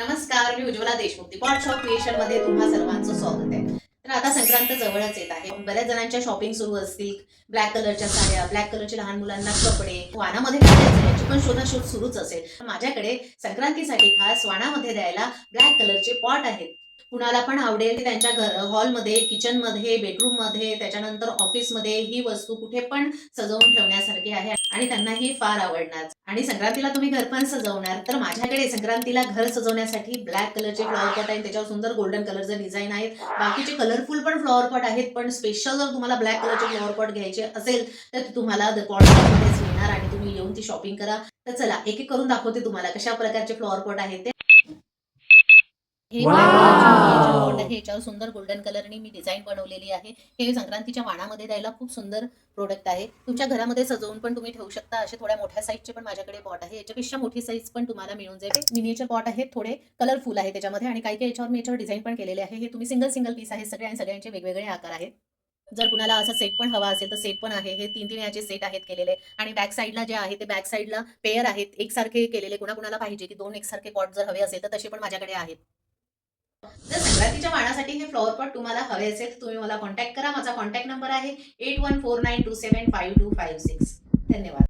नमस्कार, मी उज्ज्वला देशमुख. दी pot shop creation मध्ये तुम्हा सर्वांचं स्वागत आहे. तर आता संक्रांत जवळच येत आहे. बऱ्याच जणांच्या शॉपिंग सुरू असतील. ब्लॅक कलरच्या साड्या, ब्लॅक कलरचे लहान मुलांना कपडे, वाणामध्ये काय द्यायचं याची पण शोधाशोध सुरूच असेल. माझ्याकडे संक्रांतीसाठी खास वाणामध्ये द्यायला ब्लॅक कलरचे पॉट आहेत. कुणाला पण आवडेल त्यांच्या हॉलमध्ये, किचनमध्ये, बेडरूममध्ये, त्याच्यानंतर ऑफिसमध्ये ही वस्तू कुठे पण सजवून ठेवण्यासारखी आहे आणि त्यांनाही फार आवडणार. आणि संक्रांतीला तुम्ही घर पण सजवणार तर माझ्याकडे संक्रांतीला घर सजवण्यासाठी ब्लॅक कलरचे फ्लॉवर पॉट आहेत. त्याच्यावर सुंदर गोल्डन कलरचे डिझाईन आहेत. बाकीचे कलरफुल पण फ्लॉवर पॉट आहेत, पण स्पेशल जर तुम्हाला ब्लॅक कलरचे फ्लॉवर पॉट घ्यायचे असेल तर तुम्हाला द पॉट शॉपमध्येच मिळणार आणि तुम्ही येऊन ती शॉपिंग करा. तर चला एक एक करून दाखवते तुम्हाला कशा प्रकारचे फ्लॉवर पॉट आहेत ते. हे बोर्ड आहे, याच्यावर सुंदर गोल्डन कलरने मी डिझाईन बनवलेली आहे. हे संक्रांतीच्या वाणामध्ये द्यायला खूप सुंदर प्रोडक्ट आहे. तुमच्या घरामध्ये सजवून पण तुम्ही ठेवू शकता. असे थोड्या मोठ्या साईजचे पण माझ्याकडे पॉट आहे. याच्यापेक्षा मोठी साईज पण तुम्हाला मिळून जाईल. मिनिएचर पॉट आहेत, थोडे कलरफुल आहे त्याच्यामध्ये आणि काही याच्यावर मी याच्यावर डिझाईन पण केलेले आहे. हे तुम्ही सिंगल पीस आहे सगळे आणि सगळ्यांचे वेगवेगळे आकार आहेत. जर कुणाला असा सेट पण हवा असेल तर सेट पण आहे. हे 3 याचे सेट आहेत केलेले आणि बॅक साईडला जे आहे ते बॅक साईडला पेअर आहेत एकसारखे केलेले. कुणाला पाहिजे की 2 एकसारखे पॉट जर हवे असेल तर तसे पण माझ्याकडे आहेत. जर संक्रांतीच्या वाणासाठी हे फ्लॉवर पॉट तुम्हाला हवे असेल तर तुम्ही मला कॉन्टॅक्ट करा. माझा कॉन्टॅक्ट नंबर आहे 8149275256. धन्यवाद.